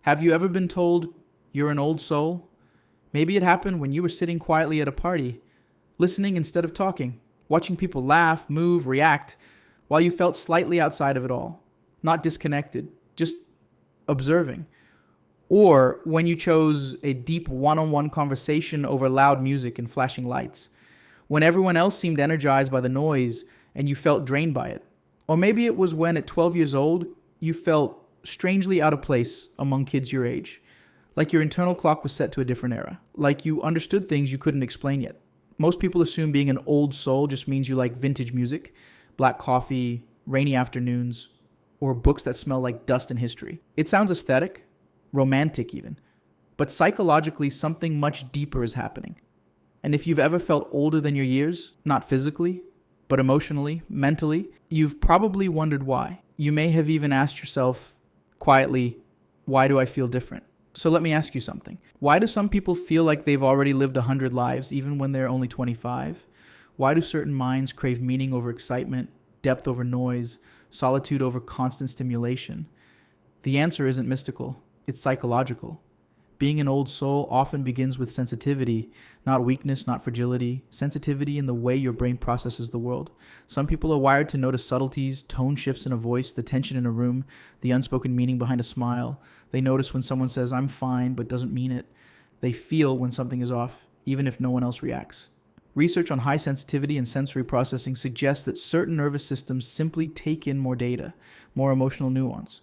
Have you ever been told you're an old soul? Maybe it happened when you were sitting quietly at a party, listening instead of talking, watching people laugh, move, react, while you felt slightly outside of it all, not disconnected, just observing. Or when you chose a deep one on one conversation over loud music and flashing lights, when everyone else seemed energized by the noise and you felt drained by it. Or maybe it was when at 12 years old, you felt strangely out of place among kids your age, like your internal clock was set to a different era, like you understood things you couldn't explain yet. Most people assume being an old soul just means you like vintage music, black coffee, rainy afternoons, or books that smell like dust and history. It sounds aesthetic, romantic even, but psychologically something much deeper is happening. And if you've ever felt older than your years, not physically, but emotionally, mentally, you've probably wondered why. You may have even asked yourself quietly, why do I feel different? So let me ask you something. Why do some people feel like they've already lived 100 lives even when they're only 25? Why do certain minds crave meaning over excitement, depth over noise, solitude over constant stimulation? The answer isn't mystical, it's psychological. Being an old soul often begins with sensitivity, not weakness, not fragility, sensitivity in the way your brain processes the world. Some people are wired to notice subtleties, tone shifts in a voice, the tension in a room, the unspoken meaning behind a smile. They notice when someone says, I'm fine, but doesn't mean it. They feel when something is off, even if no one else reacts. Research on high sensitivity and sensory processing suggests that certain nervous systems simply take in more data, more emotional nuance,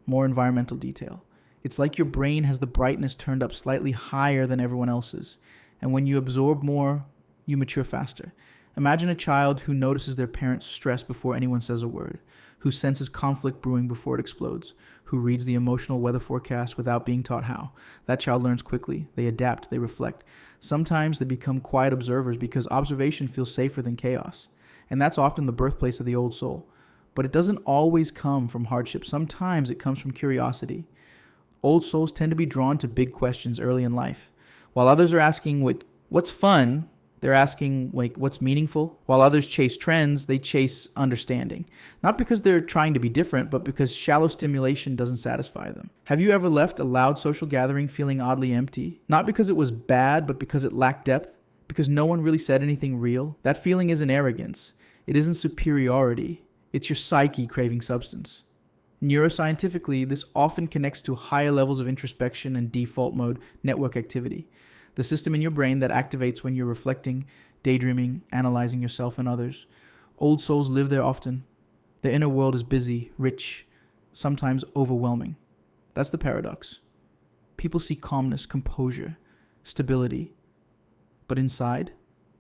more environmental detail. It's like your brain has the brightness turned up slightly higher than everyone else's. And when you absorb more, you mature faster. Imagine a child who notices their parents' stress before anyone says a word, who senses conflict brewing before it explodes, who reads the emotional weather forecast without being taught how. That child learns quickly. They adapt. They reflect. Sometimes they become quiet observers because observation feels safer than chaos. And that's often the birthplace of the old soul. But it doesn't always come from hardship. Sometimes it comes from curiosity. Old souls tend to be drawn to big questions early in life. While others are asking what's fun, they're asking what's meaningful. While others chase trends, they chase understanding. Not because they're trying to be different, but because shallow stimulation doesn't satisfy them. Have you ever left a loud social gathering feeling oddly empty? Not because it was bad, but because it lacked depth? Because no one really said anything real? That feeling isn't arrogance. It isn't superiority. It's your psyche craving substance. Neuroscientifically, this often connects to higher levels of introspection and default mode network activity, the system in your brain that activates when you're reflecting, daydreaming, analyzing yourself and others. Old souls live there often. Their inner world is busy, rich, sometimes overwhelming. That's the paradox. People see calmness, composure, stability, but inside,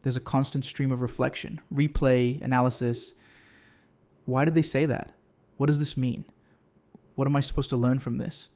there's a constant stream of reflection, replay, analysis. Why did they say that? What does this mean? What am I supposed to learn from this?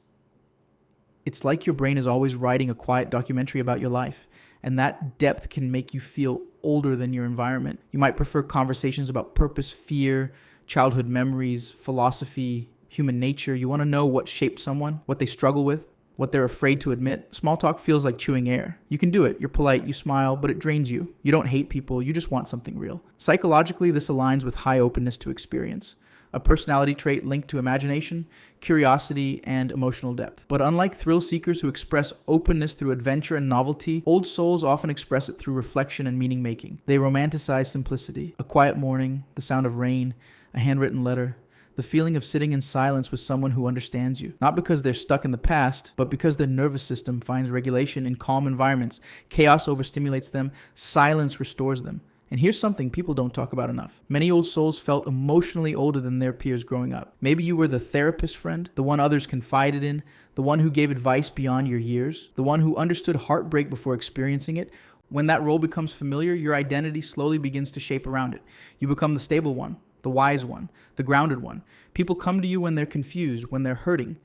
It's like your brain is always writing a quiet documentary about your life, and that depth can make you feel older than your environment. You might prefer conversations about purpose, fear, childhood memories, philosophy, human nature. You want to know what shaped someone, what they struggle with, what they're afraid to admit. Small talk feels like chewing air. You can do it. You're polite, you smile, but it drains you. You don't hate people, you just want something real. Psychologically, this aligns with high openness to experience, a personality trait linked to imagination, curiosity, and emotional depth. But unlike thrill seekers who express openness through adventure and novelty, old souls often express it through reflection and meaning making. They romanticize simplicity, a quiet morning, the sound of rain, a handwritten letter, the feeling of sitting in silence with someone who understands you. Not because they're stuck in the past, but because their nervous system finds regulation in calm environments. Chaos overstimulates them, silence restores them. And here's something people don't talk about enough. Many old souls felt emotionally older than their peers growing up. Maybe you were the therapist friend, the one others confided in, the one who gave advice beyond your years, the one who understood heartbreak before experiencing it. When that role becomes familiar, your identity slowly begins to shape around it. You become the stable one, the wise one, the grounded one. People come to you when they're confused, when they're hurting,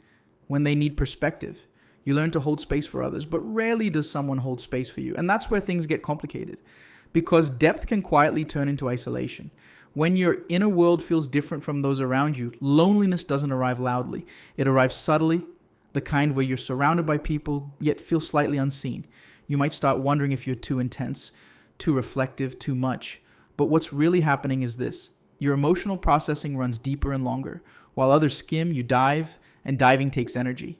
when they need perspective. You learn to hold space for others, but rarely does someone hold space for you. And that's where things get complicated. Because depth can quietly turn into isolation. When your inner world feels different from those around you, loneliness doesn't arrive loudly. It arrives subtly, the kind where you're surrounded by people, yet feel slightly unseen. You might start wondering if you're too intense, too reflective, too much. But what's really happening is this. Your emotional processing runs deeper and longer. While others skim, you dive, and diving takes energy.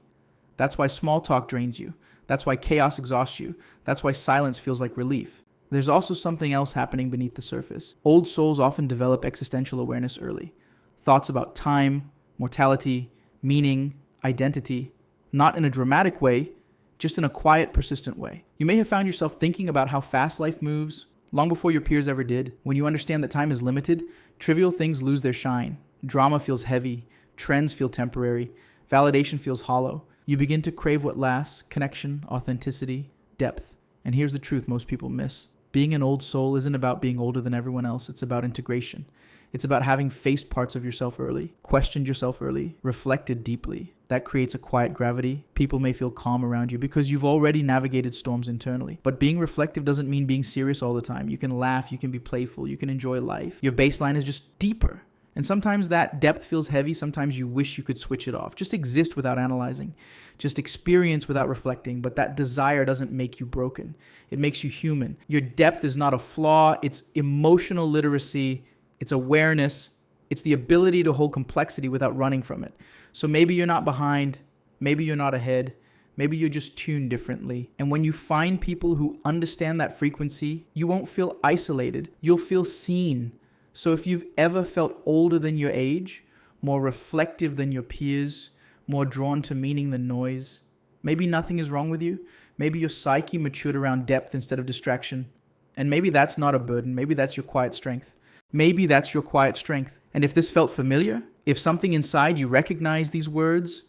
That's why small talk drains you. That's why chaos exhausts you. That's why silence feels like relief. There's also something else happening beneath the surface. Old souls often develop existential awareness early. Thoughts about time, mortality, meaning, identity, not in a dramatic way, just in a quiet, persistent way. You may have found yourself thinking about how fast life moves, long before your peers ever did. When you understand that time is limited, trivial things lose their shine. Drama feels heavy, trends feel temporary, validation feels hollow. You begin to crave what lasts: connection, authenticity, depth. And here's the truth most people miss. Being an old soul isn't about being older than everyone else. It's about integration. It's about having faced parts of yourself early, questioned yourself early, reflected deeply. That creates a quiet gravity. People may feel calm around you because you've already navigated storms internally. But being reflective doesn't mean being serious all the time. You can laugh, you can be playful, you can enjoy life. Your baseline is just deeper. And sometimes that depth feels heavy. Sometimes you wish you could switch it off. Just exist without analyzing. Just experience without reflecting. But that desire doesn't make you broken. It makes you human. Your depth is not a flaw. It's emotional literacy. It's awareness. It's the ability to hold complexity without running from it. So maybe you're not behind. Maybe you're not ahead. Maybe you're just tuned differently. And when you find people who understand that frequency, you won't feel isolated. You'll feel seen. So if you've ever felt older than your age, more reflective than your peers, more drawn to meaning than noise, maybe nothing is wrong with you. Maybe your psyche matured around depth instead of distraction. And maybe that's not a burden. Maybe that's your quiet strength. Maybe that's your quiet strength. And if this felt familiar, if something inside you recognized these words,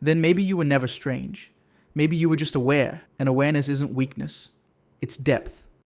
then maybe you were never strange. Maybe you were just aware. And awareness isn't weakness. It's depth.